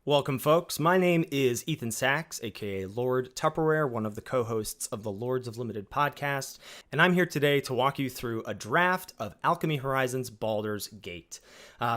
Welcome, folks. My name is Ethan Sachs, aka Lord Tupperware, one of the co-hosts of the Lords of Limited podcast, and I'm here today to walk you through a draft of Alchemy Horizons Baldur's Gate.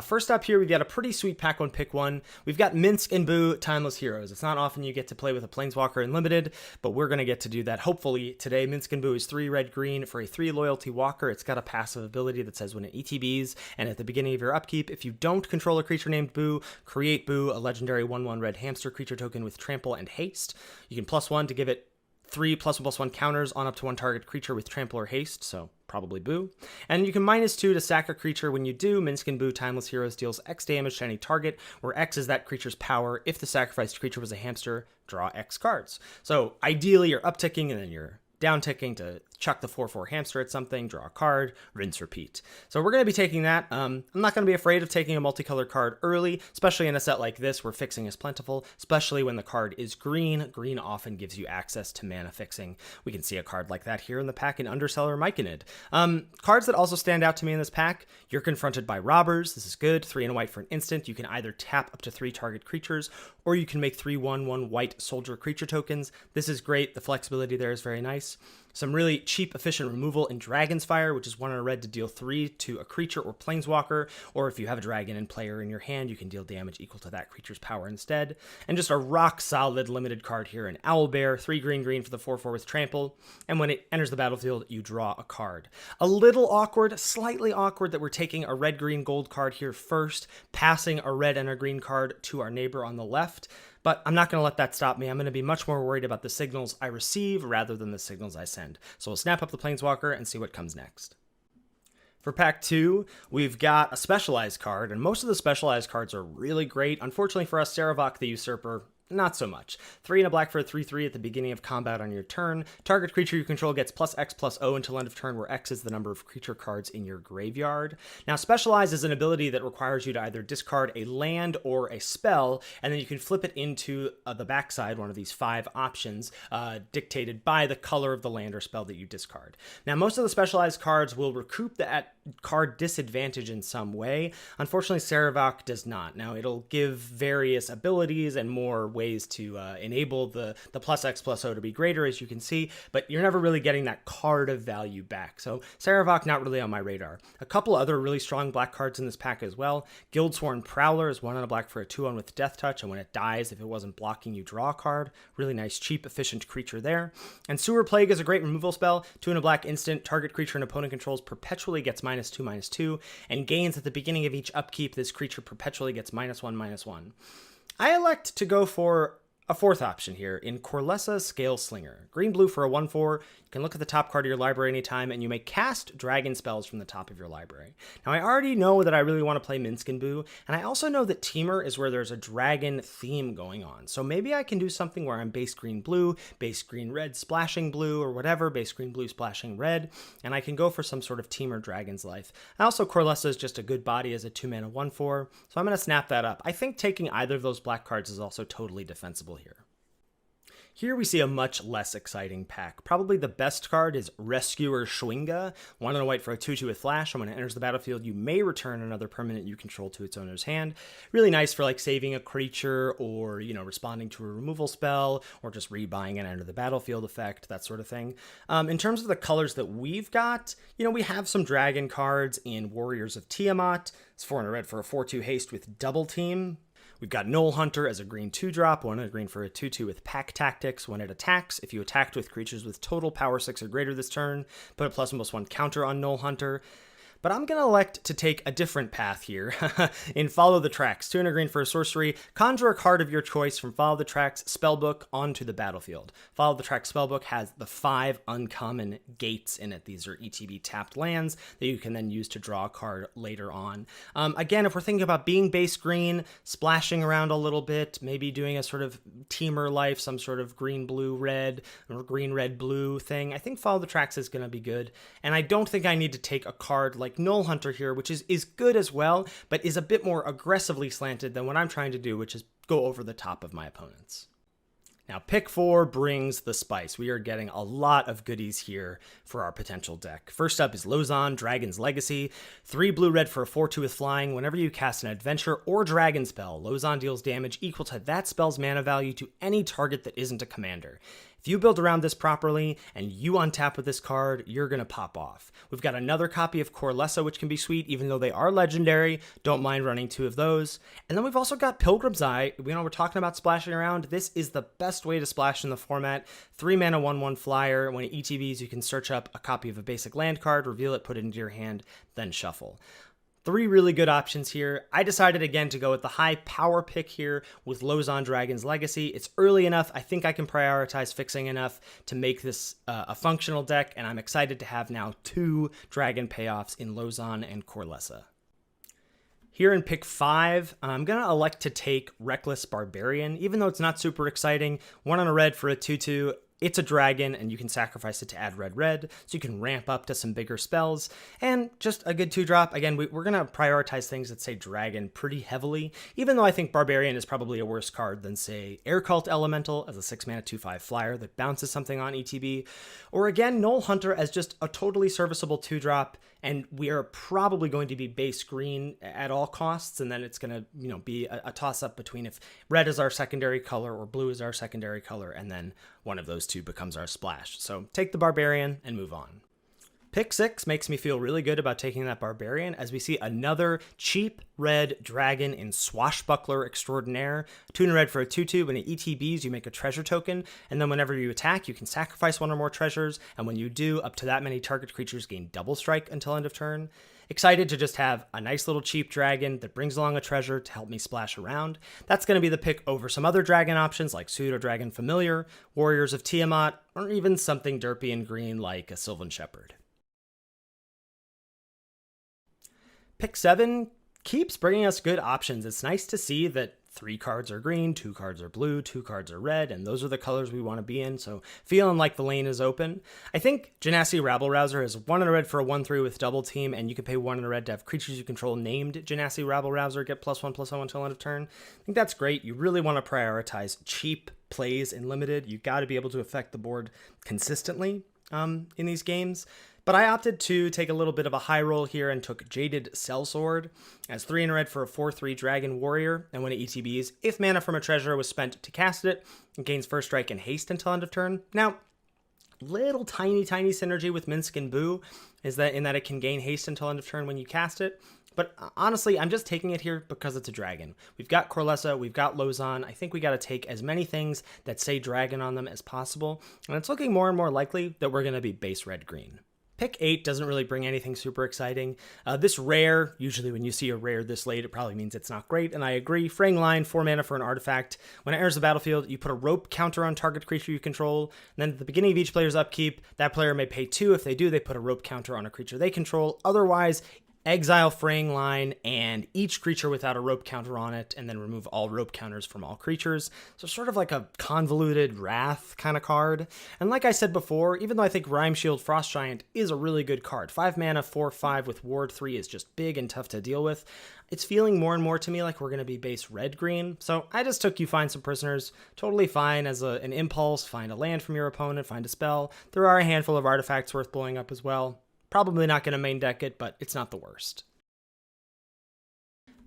First up here, we've got a pretty sweet pack one, pick one. We've got Minsc and Boo, Timeless Heroes. It's not often you get to play with a Planeswalker in Limited, but we're going to get to do that hopefully today. Minsc and Boo is 3 red-green for a 3 loyalty walker. It's got a passive ability that says when it ETBs and at the beginning of your upkeep, if you don't control a creature named Boo, create Boo, a legendary 1/1 red hamster creature token with trample and haste. You can +1 to give it 3 +1/+1 counters on up to one target creature with trample or haste, so probably Boo. And you can -2 to sack a creature. When you do, Minsc and Boo Timeless Heroes deals X damage to any target, where X is that creature's power. If the sacrificed creature was a hamster, draw X cards. So ideally you're upticking and then you're down-ticking to chuck the 4/4 hamster at something, draw a card, rinse, repeat. So we're going to be taking that. I'm not going to be afraid of taking a multicolored card early, especially in a set like this where fixing is plentiful, especially when the card is green. Green often gives you access to mana fixing. We can see a card like that here in the pack in Underseller Myconid. Cards that also stand out to me in this pack, you're confronted by robbers. This is good. 3 and a white for an instant. You can either tap up to 3 target creatures, or you can make 3/1/1 white soldier creature tokens. This is great. The flexibility there is very nice. Some really cheap, efficient removal in Dragon's Fire, which is 1 and a red to deal 3 to a creature or planeswalker, or if you have a dragon and player in your hand, you can deal damage equal to that creature's power instead. And just a rock-solid limited card here in Owlbear, 3 green for the 4/4 with trample, and when it enters the battlefield, you draw a card. A little awkward, slightly awkward that we're taking a red-green-gold card here first, passing a red and a green card to our neighbor on the left. But I'm not going to let that stop me. I'm going to be much more worried about the signals I receive rather than the signals I send. So we'll snap up the Planeswalker and see what comes next. For pack 2, we've got a specialized card, and most of the specialized cards are really great. Unfortunately for us, Saravok the Usurper, not so much. 3 and a black for a 3/3 at the beginning of combat on your turn. Target creature you control gets +X/+O until end of turn, where X is the number of creature cards in your graveyard. Now, Specialize is an ability that requires you to either discard a land or a spell, and then you can flip it into the backside, one of these 5 options, dictated by the color of the land or spell that you discard. Now, most of the Specialized cards will recoup that card disadvantage in some way. Unfortunately, Saravok does not. Now, it'll give various abilities and more ways to enable the +X/+O to be greater, as you can see, but you're never really getting that card of value back. So Saravok, not really on my radar. A couple other really strong black cards in this pack as well. Guildsworn Prowler is 1 and a black for a 2/1 with Death Touch, and when it dies, if it wasn't blocking, you draw a card. Really nice, cheap, efficient creature there. And Sewer Plague is a great removal spell. 2 and a black instant. Target creature an opponent controls perpetually gets -2/-2, and gains at the beginning of each upkeep. This creature perpetually gets -1/-1. I elect to go for a 4th option here in Corlessa Scale Slinger. Green-blue for a 1/4. You can look at the top card of your library anytime, and you may cast dragon spells from the top of your library. Now, I already know that I really want to play Minsc and Boo, and I also know that Temur is where there's a dragon theme going on. So maybe I can do something where I'm base green-blue, base green-red splashing blue, or whatever, base green-blue splashing red, and I can go for some sort of Temur Dragon's Life. Also, Corlessa is just a good body as a 2-mana 1/4, so I'm going to snap that up. I think taking either of those black cards is also totally defensible here. Here we see a much less exciting pack. Probably the best card is Rescuer Schwinga, 1 and a white for a 2/2 with flash, and when it enters the battlefield, you may return another permanent you control to its owner's hand. Really nice for like saving a creature or, responding to a removal spell or just rebuying an enter the battlefield effect, that sort of thing. In terms of the colors that we've got, we have some dragon cards in Warriors of Tiamat. It's 4 and a red for a 4/2 haste with Double Team. We've got Knoll Hunter as a green 2-drop, 1 and a green for a 2/2 with Pack Tactics. When it attacks, if you attacked with creatures with total power 6 or greater this turn, put a +1/+1 counter on Knoll Hunter. But I'm going to elect to take a different path here in Follow the Tracks. 2 and a green for a sorcery. Conjure a card of your choice from Follow the Tracks spellbook onto the battlefield. Follow the Tracks spellbook has the 5 uncommon gates in it. These are ETB tapped lands that you can then use to draw a card later on. Again, if we're thinking about being base green, splashing around a little bit, maybe doing a sort of Temur Life, some sort of green-blue-red or green-red-blue thing, I think Follow the Tracks is going to be good. And I don't think I need to take a card like Knoll Hunter here, which is good as well, but is a bit more aggressively slanted than what I'm trying to do, which is go over the top of my opponents. Now, pick 4 brings the spice. We are getting a lot of goodies here for our potential deck. First up is Lozon, Dragon's Legacy. 3 blue-red for a 4/2 with flying. Whenever you cast an adventure or dragon spell, Lozon deals damage equal to that spell's mana value to any target that isn't a commander. If you build around this properly and you untap with this card, you're going to pop off. We've got another copy of Corlessa, which can be sweet, even though they are legendary. Don't mind running 2 of those. And then we've also got Pilgrim's Eye. We're talking about splashing around. This is the best way to splash in the format. 3 mana, 1/1 flyer. When it ETBs, you can search up a copy of a basic land card, reveal it, put it into your hand, then shuffle. 3 really good options here. I decided again to go with the high power pick here with Lozon Dragon's Legacy. It's early enough. I think I can prioritize fixing enough to make this a functional deck, and I'm excited to have now 2 dragon payoffs in Lozon and Corlessa. Here in pick 5, I'm going to elect to take Reckless Barbarian, even though it's not super exciting. 1 on a red for a 2/2. It's a dragon, and you can sacrifice it to add red, so you can ramp up to some bigger spells, and just a good 2-drop. Again, we're going to prioritize things that say dragon pretty heavily, even though I think Barbarian is probably a worse card than, say, Air Cult Elemental as a 6 mana 2/5 flyer that bounces something on ETB, or again, Knoll Hunter as just a totally serviceable 2-drop, and we are probably going to be base green at all costs, and then it's going to be a toss-up between if red is our secondary color or blue is our secondary color, and then one of those 2 becomes our splash. So take the Barbarian and move on. Pick 6 makes me feel really good about taking that Barbarian, as we see another cheap red dragon in Swashbuckler Extraordinaire. 2 and a red for a 2/2. When it ETBs, you make a treasure token, and then whenever you attack, you can sacrifice 1 or more treasures, and when you do, up to that many target creatures gain double strike until end of turn. Excited to just have a nice little cheap dragon that brings along a treasure to help me splash around. That's going to be the pick over some other dragon options like Pseudo Dragon Familiar, Warriors of Tiamat, or even something derpy and green like a Sylvan Shepherd. Pick 7 keeps bringing us good options. It's nice to see that 3 cards are green, 2 cards are blue, 2 cards are red, and those are the colors we want to be in, so feeling like the lane is open. I think Genasi Rabble-Rouser is 1 and a red for a 1/3 with double team, and you can pay 1 and a red to have creatures you control named Genasi Rabble-Rouser get +1/+0 until end of turn. I think that's great. You really want to prioritize cheap plays in Limited. You got to be able to affect the board consistently in these games. But I opted to take a little bit of a high roll here and took Jaded Sellsword as 3 and a red for a 4/3 Dragon Warrior, and when it ETBs, if mana from a treasure was spent to cast it, it gains first strike and haste until end of turn. Now, little tiny synergy with Minsk and Boo is that it can gain haste until end of turn when you cast it. But honestly, I'm just taking it here because it's a dragon. We've got Corlessa, we've got Lozon. I think we got to take as many things that say dragon on them as possible, and it's looking more and more likely that we're going to be base red-green. Pick 8 doesn't really bring anything super exciting. This rare, usually when you see a rare this late, it probably means it's not great, and I agree. Fraying Line, 4 mana for an artifact. When it enters the battlefield, you put a rope counter on target creature you control, and then at the beginning of each player's upkeep, that player may pay 2. If they do, they put a rope counter on a creature they control. Otherwise, exile Fraying Line and each creature without a rope counter on it, and then remove all rope counters from all creatures. So sort of like a convoluted Wrath kind of card. And like I said before, even though I think Rime Shield Frost Giant is a really good card, 5 mana, 4/5 with Ward 3 is just big and tough to deal with. It's feeling more and more to me like we're going to be base red-green. So I just took You Find Some Prisoners. Totally fine as an impulse. Find a land from your opponent, find a spell. There are a handful of artifacts worth blowing up as well. Probably not going to main deck it, but it's not the worst.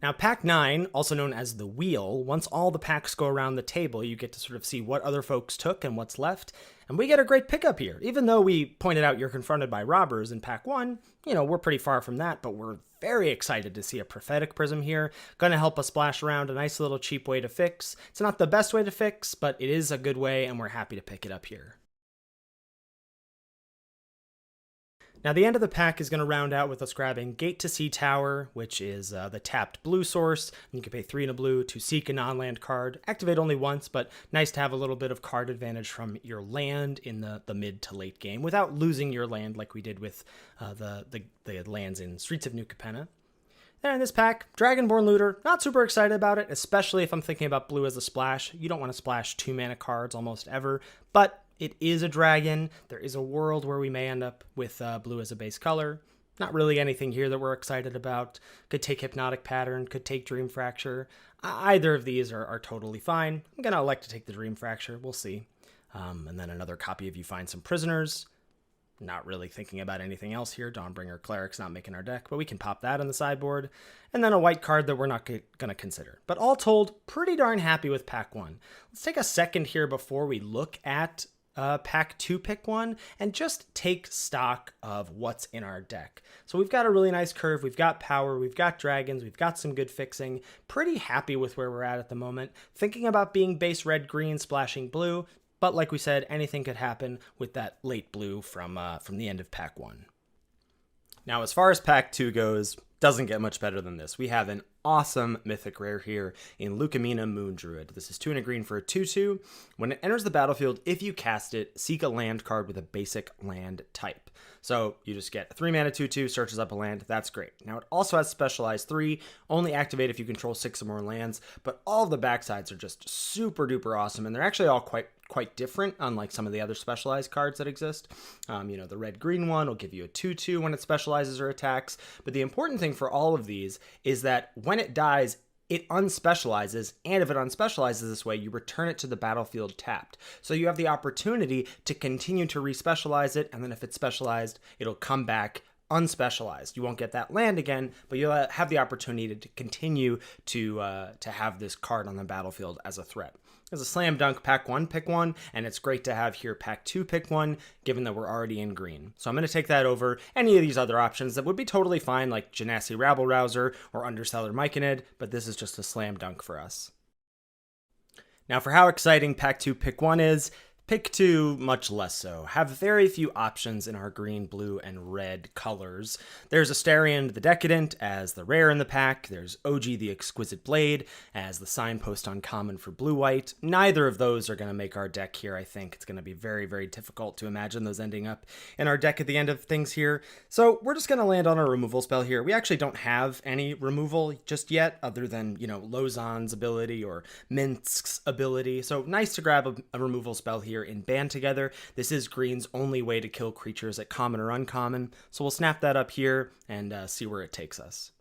Now, Pack 9, also known as the Wheel, once all the packs go around the table, you get to sort of see what other folks took and what's left, and we get a great pickup here. Even though we pointed out you're confronted by robbers in Pack 1, we're pretty far from that, but we're very excited to see a Prophetic Prism here. Going to help us splash around, a nice little cheap way to fix. It's not the best way to fix, but it is a good way, and we're happy to pick it up here. Now, the end of the pack is going to round out with us grabbing Gate to Sea Tower, which is the tapped blue source. You can pay 3 and a blue to seek a non-land card. Activate only once, but nice to have a little bit of card advantage from your land in the mid to late game without losing your land like we did with the lands in Streets of New Capenna. Then in this pack, Dragonborn Looter, not super excited about it, especially if I'm thinking about blue as a splash. You don't want to splash 2 mana cards almost ever, but it is a dragon. There is a world where we may end up with blue as a base color. Not really anything here that we're excited about. Could take Hypnotic Pattern, could take Dream Fracture. Either of these are totally fine. I'm going to elect to take the Dream Fracture. We'll see. And then another copy of You Find Some Prisoners. Not really thinking about anything else here. Dawnbringer Cleric's not making our deck, but we can pop that on the sideboard. And then a white card that we're not going to consider. But all told, pretty darn happy with pack 1. Let's take a second here before we look at pack 2 pick 1 and just take stock of what's in our deck. So we've got a really nice curve. We've got power. We've got dragons. We've got some good fixing. Pretty happy with where we're at the moment. Thinking about being base red, green, splashing blue. But like we said, anything could happen with that late blue from the end of pack 1. Now, as far as pack 2 goes, doesn't get much better than this. We have an awesome mythic rare here in Lucamina Moon Druid. This is 2 and a green for a 2/2. When it enters the battlefield, if you cast it, seek a land card with a basic land type. So you just get a 3-mana 2/2, searches up a land. That's great. Now it also has Specialized 3, only activate if you control 6 or more lands, but all of the backsides are just super duper awesome, and they're actually all quite different, unlike some of the other specialized cards that exist. The red-green one will give you a 2/2 when it specializes or attacks, but the important thing for all of these is that when it dies, it unspecializes, and if it unspecializes this way, you return it to the battlefield tapped. So you have the opportunity to continue to respecialize it, and then if it's specialized, it'll come back unspecialized. You won't get that land again, but you'll have the opportunity to continue to have this card on the battlefield as a threat. It's a slam dunk pack 1 pick 1, and it's great to have here pack 2 pick 1, given that we're already in green. So I'm going to take that over any of these other options that would be totally fine, like Genasi Rabble Rouser or Underseller Myconid, but this is just a slam dunk for us. Now for how exciting pack 2 pick 1 is, pick 2, much less so. Have very few options in our green, blue, and red colors. There's Astarion the Decadent as the rare in the pack. There's OG the Exquisite Blade as the signpost uncommon for blue-white. Neither of those are going to make our deck here, I think. It's going to be very, very difficult to imagine those ending up in our deck at the end of things here. So we're just going to land on our removal spell here. We actually don't have any removal just yet, other than, Lozan's ability or Minsk's ability. So nice to grab a removal spell here in Band Together. This is green's only way to kill creatures at common or uncommon, so we'll snap that up here and see where it takes us.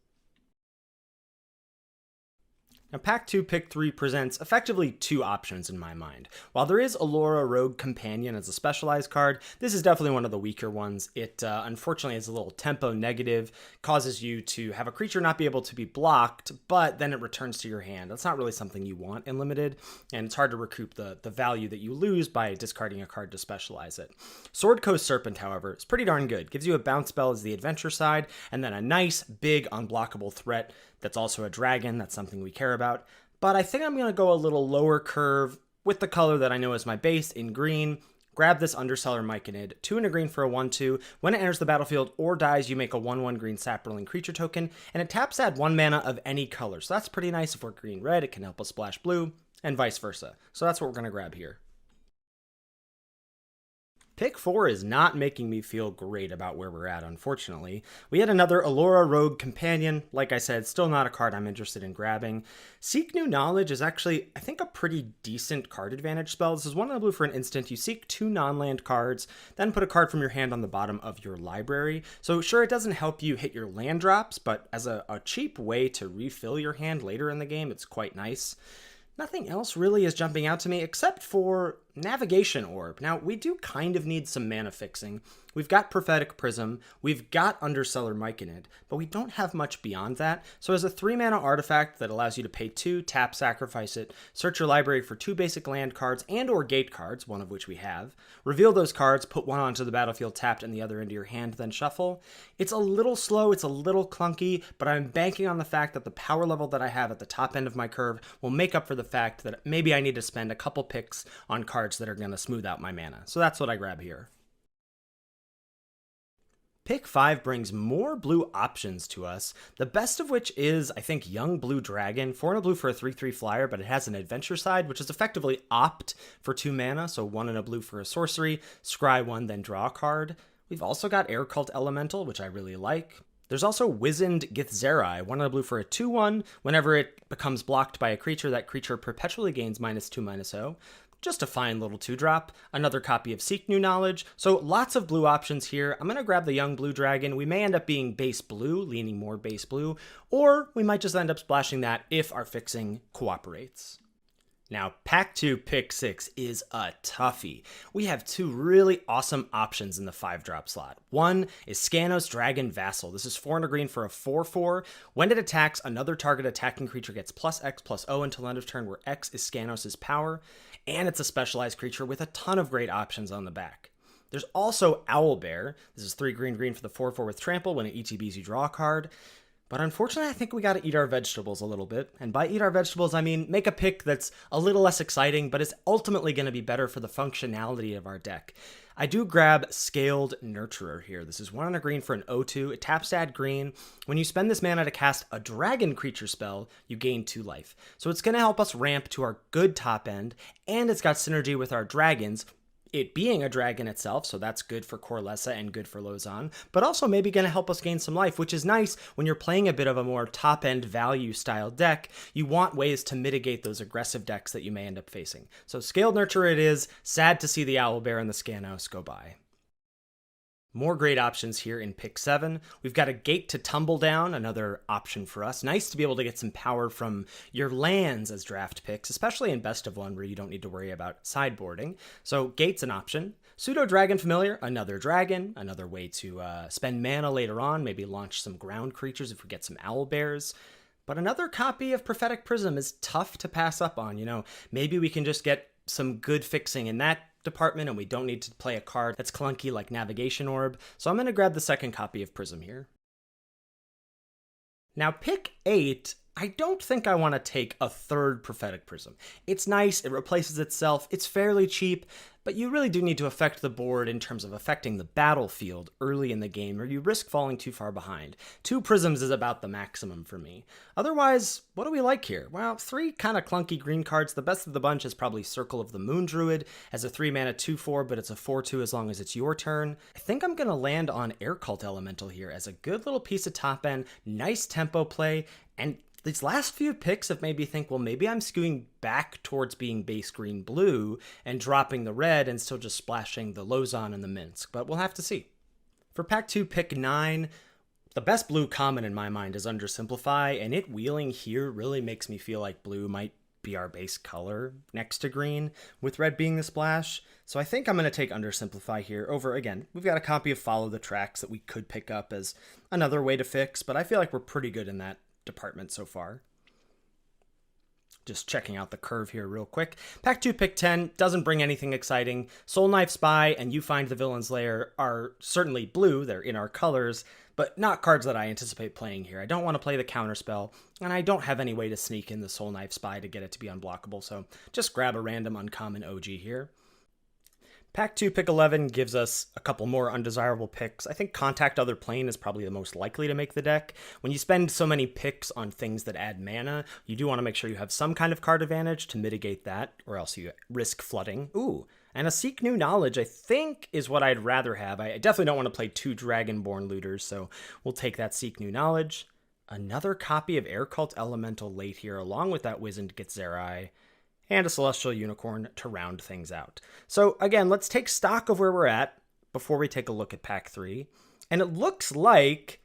Now, pack 2 pick 3 presents effectively 2 options in my mind. While there is Allura Rogue Companion as a specialized card, this is definitely one of the weaker ones. It unfortunately is a little tempo negative, causes you to have a creature not be able to be blocked, but then it returns to your hand. That's not really something you want in Limited, and it's hard to recoup the value that you lose by discarding a card to specialize it. Sword Coast Serpent, however, is pretty darn good. Gives you a bounce spell as the adventure side, and then a nice, big, unblockable threat that's also a dragon. That's something we care about. But I think I'm going to go a little lower curve with the color that I know is my base in green. Grab this Underseller Myconid, 2 and a green for a 1/2. When it enters the battlefield or dies, you make a 1/1 green Saproling creature token, and it taps add 1 mana of any color. So that's pretty nice if we're green-red. It can help us splash blue, and vice versa. So that's what we're going to grab here. Pick 4 is not making me feel great about where we're at, unfortunately. We had another Allura Rogue Companion. Like I said, still not a card I'm interested in grabbing. Seek New Knowledge is actually, I think, a pretty decent card advantage spell. This is 1 in a blue for an instant. You seek 2 non-land cards, then put a card from your hand on the bottom of your library. So sure, it doesn't help you hit your land drops, but as a cheap way to refill your hand later in the game, it's quite nice. Nothing else really is jumping out to me except for Navigation Orb. Now, we do kind of need some mana fixing. We've got Prophetic Prism, we've got Underseller Myconid, but we don't have much beyond that. So as a 3-mana artifact that allows you to pay 2, tap, sacrifice it, search your library for 2 basic land cards and or gate cards, one of which we have, reveal those cards, put one onto the battlefield tapped and the other into your hand, then shuffle. It's a little slow, it's a little clunky, but I'm banking on the fact that the power level that I have at the top end of my curve will make up for the fact that maybe I need to spend a couple picks on cards that are going to smooth out my mana. So that's what I grab here. Pick 5 brings more blue options to us, the best of which is, I think, Young Blue Dragon, 4 and a blue for a 3/3 flyer, but it has an adventure side, which is effectively opt for 2 mana, so 1 and a blue for a sorcery, scry 1, then draw a card. We've also got Air Cult Elemental, which I really like. There's also Wizened Githzerai, 1 and a blue for a 2/1. Whenever it becomes blocked by a creature, that creature perpetually gains -2/-0. just a fine little 2-drop, another copy of Seek New Knowledge. So lots of blue options here. I'm going to grab the Young Blue Dragon. We may end up being base blue, leaning more base blue, or we might just end up splashing that if our fixing cooperates. Now, Pack 2, Pick 6 is a toughie. We have two really awesome options in the 5-drop slot. One is Skanos Dragon Vassal. This is 4 and a green for a 4/4. When it attacks, another target attacking creature gets +X/+O until end of turn, where X is Skanos' power, and it's a specialized creature with a ton of great options on the back. There's also Owlbear. This is 3 green for the 4/4 with Trample. When it ETBs, you draw a card. But unfortunately, I think we got to eat our vegetables a little bit. And by eat our vegetables, I mean make a pick that's a little less exciting, but is ultimately going to be better for the functionality of our deck. I do grab Scaled Nurturer here. This is 1 and a green for an 0/2. It taps to add green. When you spend this mana to cast a dragon creature spell, you gain 2 life. So it's going to help us ramp to our good top end, and it's got synergy with our dragons, it being a dragon itself, so that's good for Corlessa and good for Lozan, but also maybe going to help us gain some life, which is nice when you're playing a bit of a more top-end value-style deck. You want ways to mitigate those aggressive decks that you may end up facing. So Scaled Nurturer it is. Sad to see the Owlbear and the Skanos go by. More great options here in Pick 7. We've got a Gate to Tumble Down, another option for us. Nice to be able to get some power from your lands as draft picks, especially in Best of 1 where you don't need to worry about sideboarding. So Gate's an option. Pseudo Dragon Familiar, another dragon, another way to spend mana later on, maybe launch some ground creatures if we get some Owlbears. But another copy of Prophetic Prism is tough to pass up on. You know, maybe we can just get some good fixing in that department and we don't need to play a card that's clunky like Navigation Orb. So I'm going to grab the second copy of Prism here. Now Pick 8, I don't think I want to take a third Prophetic Prism. It's nice, it replaces itself, it's fairly cheap, but you really do need to affect the board in terms of affecting the battlefield early in the game, or you risk falling too far behind. 2 prisms is about the maximum for me. Otherwise, what do we like here? Well, 3 kind of clunky green cards. The best of the bunch is probably Circle of the Moon Druid as a 3-mana 2/4, but it's a 4/2 as long as it's your turn. I think I'm going to land on Air Cult Elemental here as a good little piece of top end, nice tempo play, and these last few picks have made me think, well, maybe I'm skewing back towards being base green-blue and dropping the red and still just splashing the Lozan and the Minsk, but we'll have to see. For Pack 2, Pick 9, the best blue common in my mind is Undersimplify, and it wheeling here really makes me feel like blue might be our base color next to green, with red being the splash. So I think I'm going to take Undersimplify here over, again, we've got a copy of Follow the Tracks that we could pick up as another way to fix, but I feel like we're pretty good in that department so far. Just checking out the curve here real quick. Pack 2, Pick 10 doesn't bring anything exciting. Soul Knife Spy and You Find the Villain's Lair are certainly blue, they're in our colors, but not cards that I anticipate playing here. I don't want to play the counterspell, and I don't have any way to sneak in the Soul Knife Spy to get it to be unblockable, so just grab a random uncommon OG here. Pack 2, Pick 11 gives us a couple more undesirable picks. I think Contact Other Plane is probably the most likely to make the deck. When you spend so many picks on things that add mana, you do want to make sure you have some kind of card advantage to mitigate that, or else you risk flooding. Ooh, and a Seek New Knowledge, I think, is what I'd rather have. I definitely don't want to play 2 Dragonborn Looters, so we'll take that Seek New Knowledge. Another copy of Air Cult Elemental late here, along with that Wizened Githzerai, and a Celestial Unicorn to round things out. So again, let's take stock of where we're at before we take a look at Pack 3. And it looks like,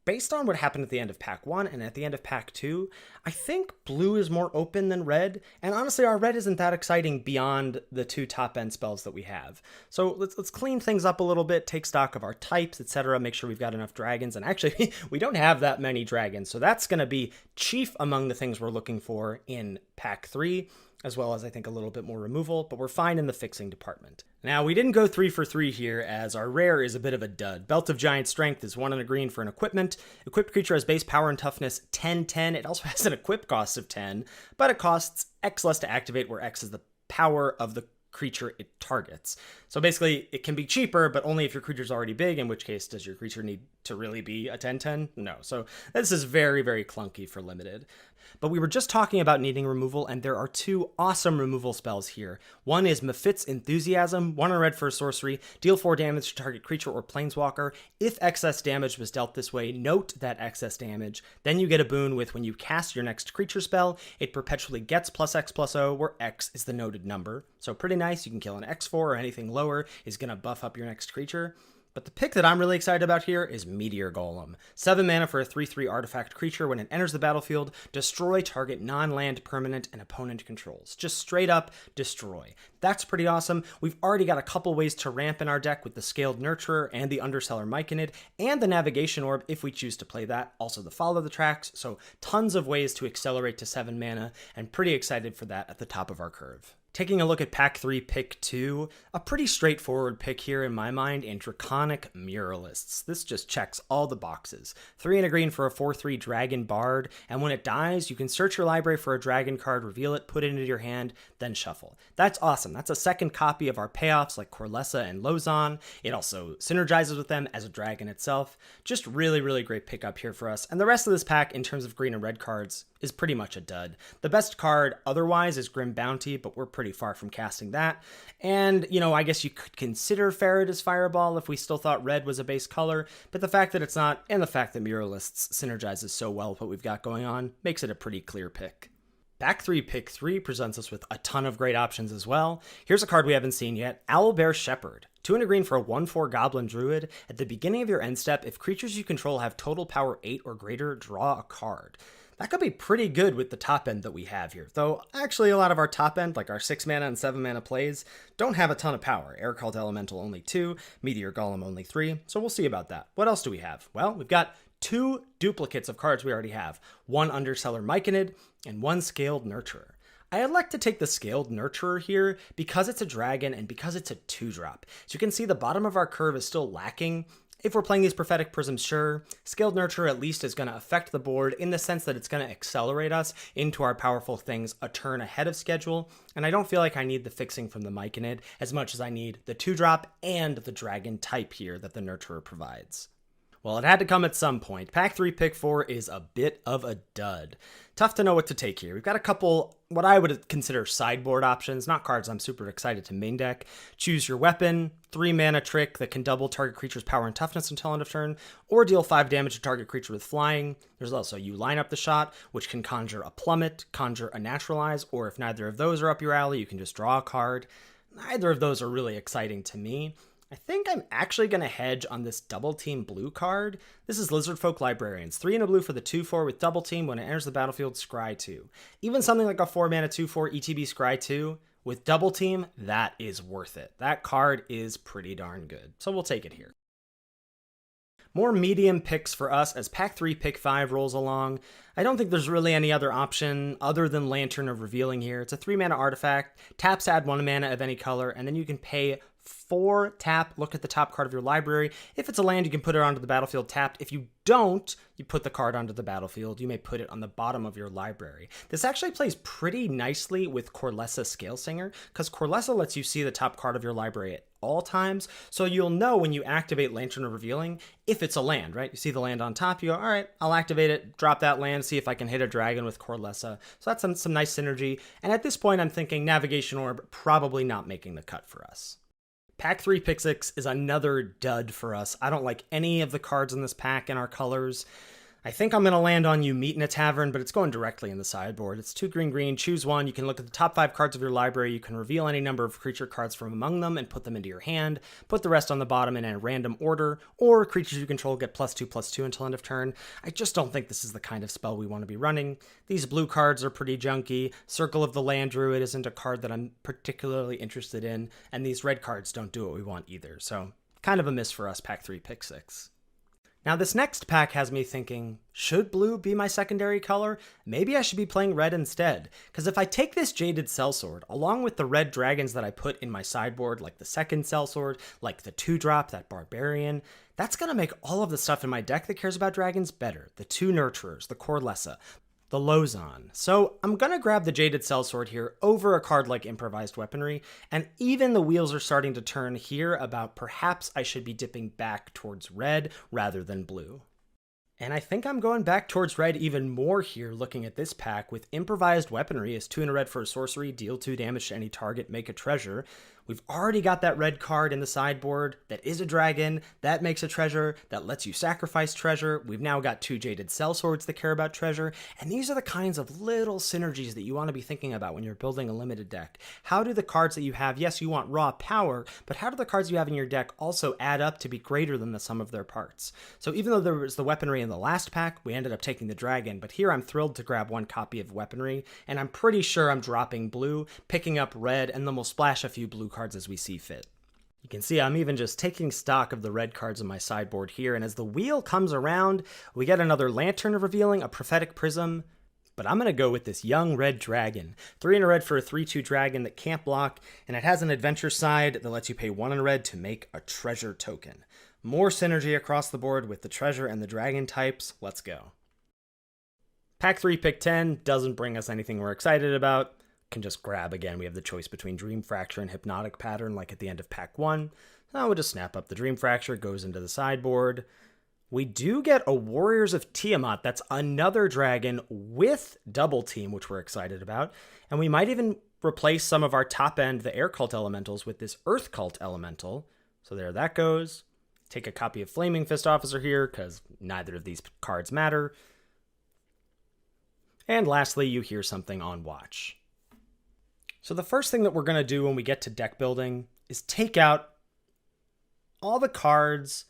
based on what happened at the end of Pack 1 and at the end of Pack 2, I think blue is more open than red. And honestly, our red isn't that exciting beyond the 2 top-end spells that we have. So let's clean things up a little bit, take stock of our types, etc., make sure we've got enough dragons. And actually, we don't have that many dragons. So that's going to be chief among the things we're looking for in Pack 3, as well as I think a little bit more removal, but we're fine in the fixing department. Now, we didn't go 3 for 3 here, as our rare is a bit of a dud. Belt of Giant Strength is 1 and a green for an equipment. Equipped creature has base power and toughness 10/10. It also has an equip cost of 10, but it costs X less to activate, where X is the power of the creature it targets. So basically, it can be cheaper, but only if your creature's already big, in which case, does your creature need to really be a 10/10? No. So this is very, very clunky for limited. But we were just talking about needing removal, and there are two awesome removal spells here. One is Mephitz's Enthusiasm, 1 red for a sorcery, deal 4 damage to target creature or planeswalker. If excess damage was dealt this way, note that excess damage. Then you get a boon with when you cast your next creature spell, it perpetually gets +X/+0, where X is the noted number. So pretty nice, you can kill an X4 or anything lower is going to buff up your next creature. But the pick that I'm really excited about here is Meteor Golem. 7 mana for a 3/3 artifact creature. When it enters the battlefield, destroy target non-land permanent and opponent controls. Just straight up destroy. That's pretty awesome. We've already got a couple ways to ramp in our deck with the Scaled Nurturer and the Underseller Myconid, and the Navigation Orb if we choose to play that. Also the Follow the Tracks, so tons of ways to accelerate to 7 mana, and pretty excited for that at the top of our curve. Taking a look at pack 3, pick 2, a pretty straightforward pick here in my mind in Draconic Muralists. This just checks all the boxes. 3 and a green for a 4/3 Dragon Bard, and when it dies, you can search your library for a dragon card, reveal it, put it into your hand, then shuffle. That's awesome. That's a second copy of our payoffs like Corlessa and Lozon. It also synergizes with them as a dragon itself. Just really, really great pickup here for us. And the rest of this pack, in terms of green and red cards, is pretty much a dud. The best card otherwise is Grim Bounty, but we're pretty far from casting that. And, I guess you could consider Faraday's Fireball if we still thought red was a base color, but the fact that it's not, and the fact that Muralists synergizes so well with what we've got going on, makes it a pretty clear pick. Pack 3, pick 3 presents us with a ton of great options as well. Here's a card we haven't seen yet, Owlbear Shepherd. 2 and a green for a 1/4 Goblin Druid. At the beginning of your end step, if creatures you control have total power 8 or greater, draw a card. That could be pretty good with the top end that we have here, though actually a lot of our top end, like our 6 mana and 7 mana plays, don't have a ton of power. Air Cult Elemental only 2, Meteor Golem only 3, so we'll see about that. What else do we have? Well, we've got 2 duplicates of cards we already have, 1 Underseller Myconid and 1 Scaled Nurturer. I elect to take the Scaled Nurturer here because it's a dragon and because it's a 2-drop. So you can see the bottom of our curve is still lacking. If we're playing these Prophetic Prisms, sure, Scaled Nurturer at least is going to affect the board in the sense that it's going to accelerate us into our powerful things a turn ahead of schedule, and I don't feel like I need the fixing from the Myconid as much as I need the 2-drop and the dragon type here that the Nurturer provides. Well, it had to come at some point. Pack 3, pick 4 is a bit of a dud. Tough to know what to take here. We've got a couple, what I would consider sideboard options, not cards I'm super excited to main deck. Choose Your Weapon, 3 mana trick that can double target creature's power and toughness until end of turn, or deal 5 damage to target creature with flying. There's also You Line Up the Shot, which can conjure a Plummet, conjure a Naturalize, or if neither of those are up your alley, you can just draw a card. Neither of those are really exciting to me. I think I'm actually going to hedge on this Double Team blue card. This is Lizardfolk Librarians. 3 and a blue for the 2/4 with Double Team. When it enters the battlefield, scry 2. Even something like a 4 mana 2/4 ETB scry 2 with Double Team, that is worth it. That card is pretty darn good. So we'll take it here. More medium picks for us as Pack 3, pick 5 rolls along. I don't think there's really any other option other than Lantern of Revealing here. It's a 3 mana artifact. Taps add 1 mana of any color, and then you can pay 4 tap, look at the top card of your library. If it's a land, you can put it onto the battlefield tapped. If you don't, you put the card onto the battlefield. You may put it on the bottom of your library. This actually plays pretty nicely with Corlessa Scalesinger, because Corlessa lets you see the top card of your library at all times, so you'll know when you activate Lantern of Revealing if it's a land, right? You see the land on top, you go, all right, I'll activate it, drop that land, see if I can hit a dragon with Corlessa. So that's some nice synergy. And at this point, I'm thinking Navigation Orb probably not making the cut for us. Pack 3, pick 6 is another dud for us. I don't like any of the cards in this pack in our colors. I think I'm going to land on You Meet in a Tavern, but it's going directly in the sideboard. It's 2 green, choose one. You can look at the top 5 cards of your library. You can reveal any number of creature cards from among them and put them into your hand. Put the rest on the bottom in a random order, or creatures you control get +2/+2 until end of turn. I just don't think this is the kind of spell we want to be running. These blue cards are pretty junky. Circle of the Land Druid isn't a card that I'm particularly interested in, and these red cards don't do what we want either. So kind of a miss for us, Pack 3, pick 6. Now this next pack has me thinking, should blue be my secondary color? Maybe I should be playing red instead, because if I take this Jaded Sellsword, along with the red dragons that I put in my sideboard, like the second Sellsword, like the 2-drop, that Barbarian, that's going to make all of the stuff in my deck that cares about dragons better. The 2 Nurturers, the Corlessa, the Lozon. So I'm going to grab the Jaded Sellsword here over a card like Improvised Weaponry, and even the wheels are starting to turn here about perhaps I should be dipping back towards red rather than blue. And I think I'm going back towards red even more here looking at this pack with Improvised Weaponry as 2 in a red for a sorcery, deal 2 damage to any target, make a treasure. We've already got that red card in the sideboard that is a dragon, that makes a treasure, that lets you sacrifice treasure. We've now got 2 Jaded Sellswords that care about treasure, and these are the kinds of little synergies that you want to be thinking about when you're building a limited deck. How do the cards that you have, yes, you want raw power, but how do the cards you have in your deck also add up to be greater than the sum of their parts? So even though there was the weaponry in the last pack, we ended up taking the dragon, but here I'm thrilled to grab 1 copy of weaponry, and I'm pretty sure I'm dropping blue, picking up red, and then we'll splash a few blue cards as we see fit. You can see I'm even just taking stock of the red cards in my sideboard here, and as the wheel comes around, we get another Lantern revealing, a Prophetic Prism, but I'm going to go with this young red dragon. 3 in a red for a 3/2 dragon that can't block, and it has an adventure side that lets you pay 1 in a red to make a treasure token. More synergy across the board with the treasure and the dragon types. Let's go. Pack 3, pick 10 doesn't bring us anything we're excited about. Can just grab again. We have the choice between Dream Fracture and Hypnotic Pattern like at the end of pack 1. So we'll just snap up the Dream Fracture, goes into the sideboard. We do get a Warriors of Tiamat. That's another dragon with double team, which we're excited about. And we might even replace some of our top end, the Air Cult Elementals, with this Earth Cult Elemental. So there that goes. Take a copy of Flaming Fist Officer here, because neither of these cards matter. And lastly, you hear something on watch. So the first thing that we're going to do when we get to deck building is take out all the cards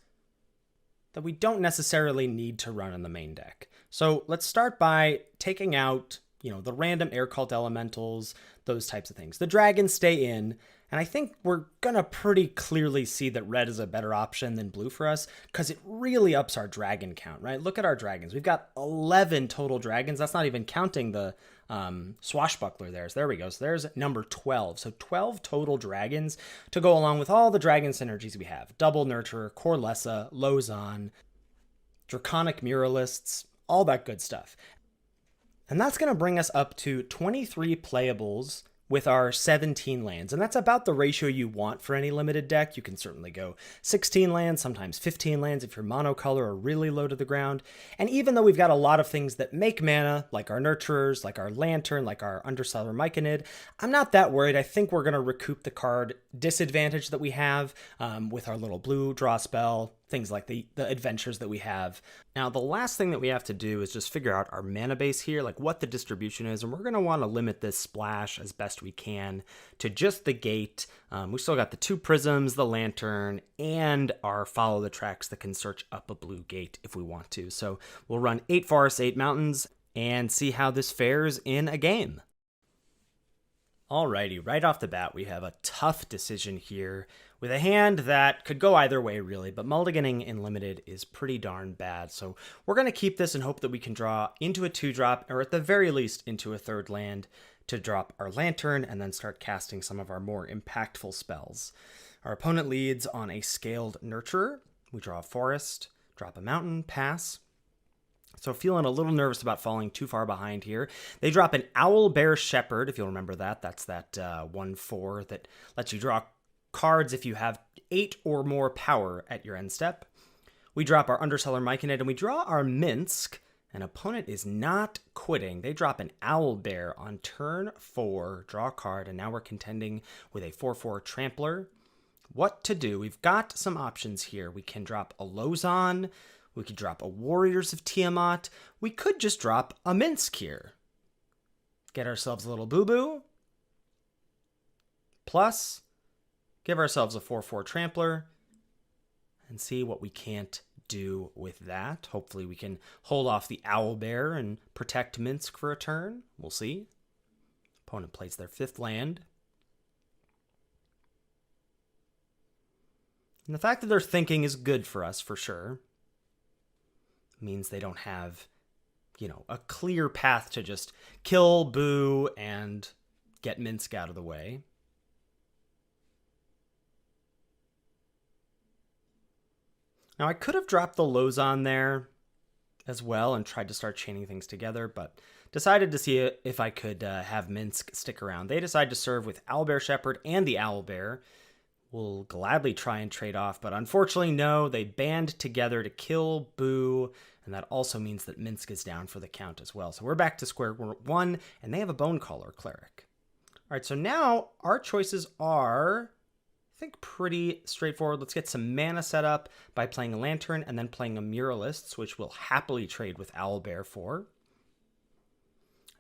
that we don't necessarily need to run in the main deck. So let's start by taking out, the random Air Cult Elementals, those types of things. The dragons stay in, and I think we're going to pretty clearly see that red is a better option than blue for us because it really ups our dragon count, right? Look at our dragons. We've got 11 total dragons. That's not even counting the swashbuckler there. So there we go. So there's number 12. So 12 total dragons to go along with all the dragon synergies we have. Double Nurturer, Corlessa, Lozan, Draconic Muralists, all that good stuff. And that's going to bring us up to 23 playables with our 17 lands. And that's about the ratio you want for any limited deck. You can certainly go 16 lands, sometimes 15 lands if your monocolor are really low to the ground. And even though we've got a lot of things that make mana, like our Nurturers, like our Lantern, like our Underseller Myconid, I'm not that worried. I think we're going to recoup the card disadvantage that we have with our little blue draw spell, things like the adventures that we have. Now, the last thing that we have to do is just figure out our mana base here, like what the distribution is, and we're going to want to limit this splash as best we can to just the gate. We still got the 2 prisms, the Lantern, and our Follow the Tracks that can search up a blue gate if we want to. So we'll run 8 forests, 8 mountains, and see how this fares in a game. Alrighty, right off the bat, we have a tough decision here with a hand that could go either way, really, but mulliganing in limited is pretty darn bad. So we're going to keep this and hope that we can draw into a 2-drop, or at the very least into a 3rd land to drop our Lantern and then start casting some of our more impactful spells. Our opponent leads on a Scaled Nurturer. We draw a forest, drop a mountain, pass. So feeling a little nervous about falling too far behind here. They drop an Owl Bear Shepherd, if you'll remember that. That's that 1/4 that lets you draw cards if you have 8 or more power at your end step. We drop our Underseller Myconid, and we draw our Minsk. An opponent is not quitting. They drop an Owl Bear on turn 4, draw a card, and now we're contending with a 4/4 Trampler. What to do? We've got some options here. We can drop a Lozan. We could drop a Warriors of Tiamat. We could just drop a Minsk here. Get ourselves a little boo-boo. Plus, give ourselves a 4/4 Trampler and see what we can't do with that. Hopefully we can hold off the Owlbear and protect Minsk for a turn. We'll see. Opponent plays their 5th land. And the fact that they're thinking is good for us, for sure. Means they don't have, a clear path to just kill, boo, and get Minsk out of the way. Now, I could have dropped the Lozan there as well and tried to start chaining things together, but decided to see if I could have Minsk stick around. They decide to serve with Owlbear Shepherd and the Owlbear. We'll gladly try and trade off, but unfortunately, no. They band together to kill, boo, And that also means that Minsk is down for the count as well. So we're back to square one, and they have a Bonecaller Cleric. All right, so now our choices are, I think, pretty straightforward. Let's get some mana set up by playing a Lantern and then playing a Muralists, which we'll happily trade with Owlbear for.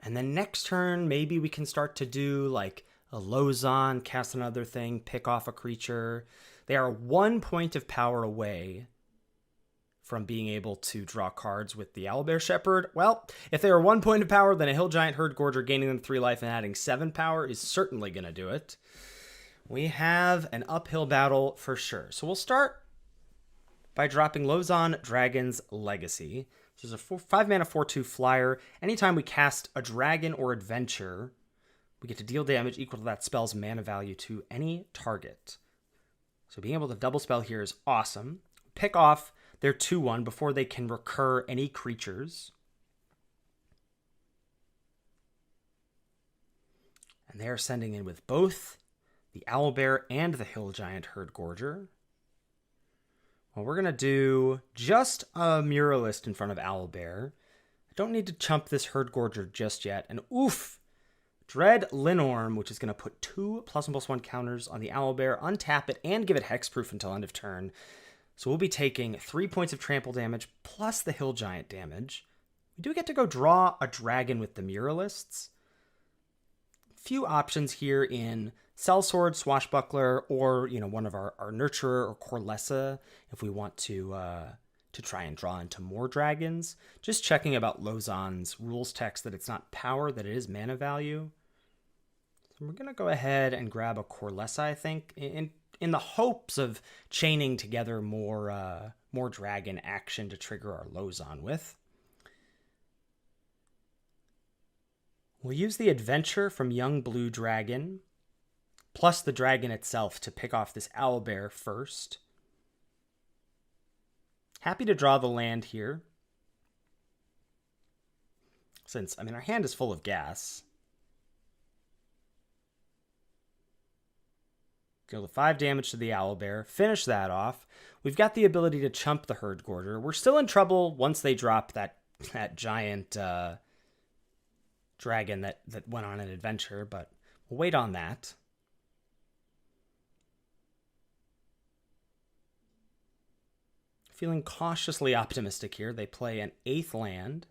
And then next turn, maybe we can start to do like a Lozon, cast another thing, pick off a creature. They are 1 point of power away from being able to draw cards with the Owlbear Shepherd. Well, if they are 1 point of power, then a Hill Giant Herd Gorger gaining them 3 life and adding 7 power is certainly going to do it. We have an uphill battle for sure. So we'll start by dropping Lozon Dragon's Legacy, which is a 5-mana 4/2 flyer. Anytime we cast a dragon or adventure, we get to deal damage equal to that spell's mana value to any target. So being able to double spell here is awesome. Pick off their 2/1 before they can recur any creatures. And they are sending in with both the Owlbear and the Hill Giant Herd Gorger. Well, we're going to do just a Muralist in front of Owlbear. I don't need to chump this Herd Gorger just yet. And oof! Dread Linorm, which is going to put 2 +1/+1 counters on the Owlbear, untap it, and give it hexproof until end of turn. So we'll be taking 3 points of trample damage plus the Hill Giant damage. We do get to go draw a dragon with the Muralists. Few options here in Sellsword, Swashbuckler, or one of our Nurturer or Corlessa if we want to try and draw into more dragons. Just checking about Lozon's rules text that it's not power, that it is mana value. So we're going to go ahead and grab a Corlessa, I think, in the hopes of chaining together more dragon action to trigger our Lozon with. We'll use the Adventure from Young Blue Dragon, plus the dragon itself to pick off this Owlbear first. Happy to draw the land here, since, our hand is full of gas. Go with 5 damage to the Owlbear, finish that off. We've got the ability to chump the Herd Gorger. We're still in trouble once they drop that giant dragon that went on an adventure, but we'll wait on that. Feeling cautiously optimistic here. They play an 8th land.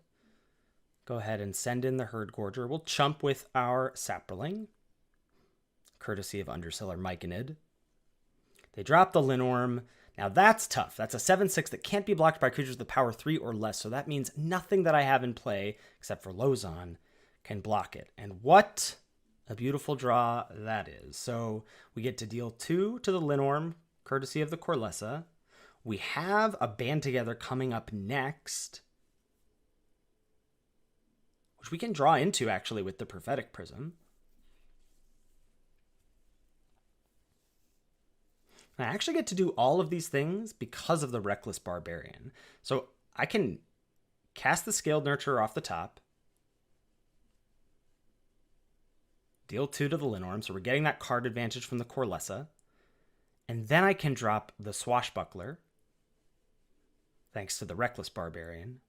Go ahead and send in the Herd Gorger. We'll chump with our Saproling, courtesy of Underseller Myconid. They drop the Linorm. Now that's tough. That's a 7/6 that can't be blocked by creatures with power 3 or less, so that means nothing that I have in play, except for Lozon, can block it. And what a beautiful draw that is. So we get to deal 2 to the Linorm, courtesy of the Corlessa. We have a Band Together coming up next, which we can draw into, actually, with the Prophetic Prism. I actually get to do all of these things because of the Reckless Barbarian. So I can cast the Scaled Nurturer off the top, deal 2 to the Linorm, so we're getting that card advantage from the Corlessa, and then I can drop the Swashbuckler, thanks to the Reckless Barbarian,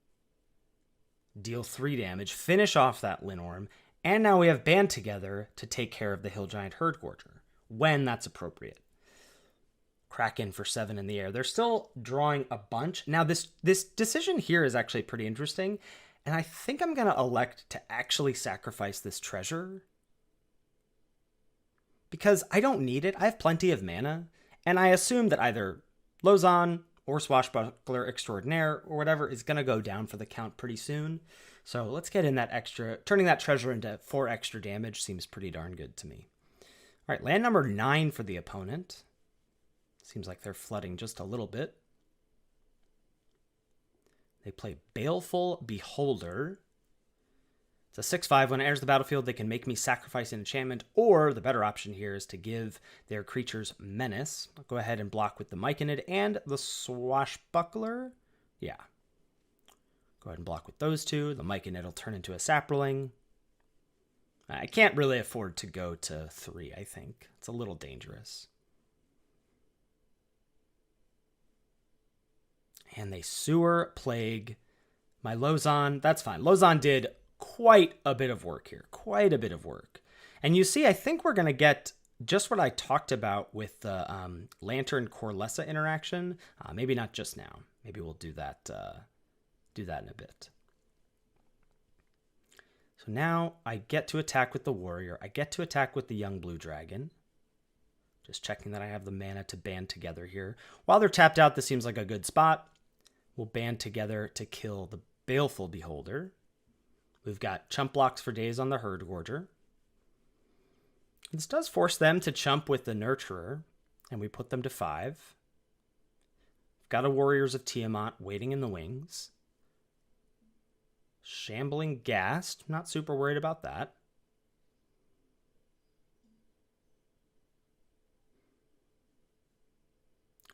deal 3 damage, finish off that Linorm, and now we have Band Together to take care of the Hill Giant Herd Gorger, when that's appropriate. Kraken for 7 in the air. They're still drawing a bunch. Now, this decision here is actually pretty interesting, and I think I'm going to elect to actually sacrifice this treasure, because I don't need it. I have plenty of mana, and I assume that either Lozon or Swashbuckler Extraordinaire or whatever is going to go down for the count pretty soon. So let's get in that extra. Turning that treasure into 4 extra damage seems pretty darn good to me. All right, land number 9 for the opponent. Seems like they're flooding just a little bit. They play Baleful Beholder. It's a 6/5. When it enters the battlefield, they can make me sacrifice an enchantment, or the better option here is to give their creatures menace. I'll go ahead and block with the Myconid and the Swashbuckler. Yeah. Go ahead and block with those 2. The Myconid will turn into a Saproling. I can't really afford to go to 3, I think. It's a little dangerous. And they Sewer Plague My Lozon, that's fine. Lozon did quite a bit of work here, quite a bit of work. And you see, I think we're going to get just what I talked about with the Lantern Corlessa interaction. Maybe not just now. Maybe we'll do that in a bit. So now I get to attack with the warrior. I get to attack with the young blue dragon. Just checking that I have the mana to band together here. While they're tapped out, this seems like a good spot. We'll band together to kill the Baleful Beholder. We've got chump blocks for days on the Herd Gorger. This does force them to chump with the Nurturer, and we put them to 5. We've got a Warriors of Tiamat waiting in the wings. Shambling Ghast, not super worried about that.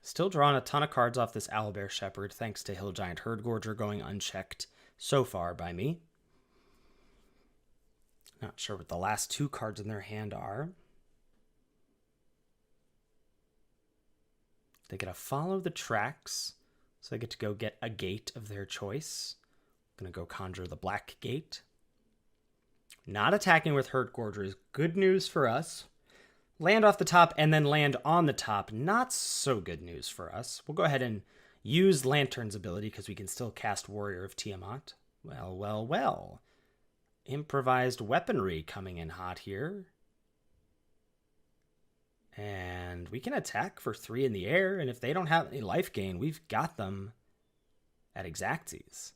Still drawing a ton of cards off this Owlbear Shepherd, thanks to Hill Giant Herdgorger going unchecked so far by me. Not sure what the last 2 cards in their hand are. They get to follow the tracks, so they get to go get a gate of their choice. I'm going to go conjure the Black Gate. Not attacking with Herdgorger is good news for us. Land off the top and then land on the top, not so good news for us. We'll go ahead and use Lantern's ability because we can still cast Warrior of Tiamat. Well, well, well. Improvised weaponry coming in hot here. And we can attack for 3 in the air, and if they don't have any life gain, we've got them at Exactsies.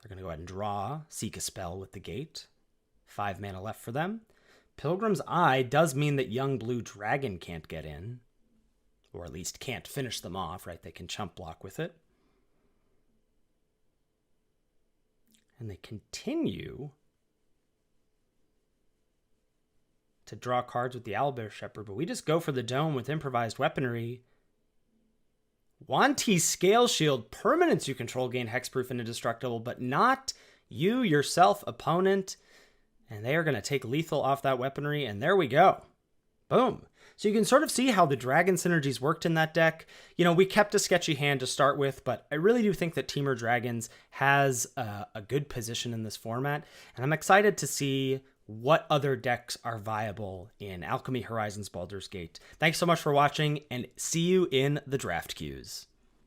They're going to go ahead and draw, seek a spell with the gate. 5 mana left for them. Pilgrim's Eye does mean that young blue dragon can't get in, or at least can't finish them off, right? They can chump block with it. And they continue to draw cards with the Owlbear Shepherd, but we just go for the dome with improvised weaponry. Wanti Scale Shield, permanents you control gain hexproof and indestructible, but not you yourself, opponent. And they are going to take lethal off that weaponry, and there we go. Boom. So you can sort of see how the dragon synergies worked in that deck. You know, we kept a sketchy hand to start with, but I really do think that Temur Dragons has a good position in this format, and I'm excited to see what other decks are viable in Alchemy Horizons Baldur's Gate. Thanks so much for watching, and see you in the draft queues.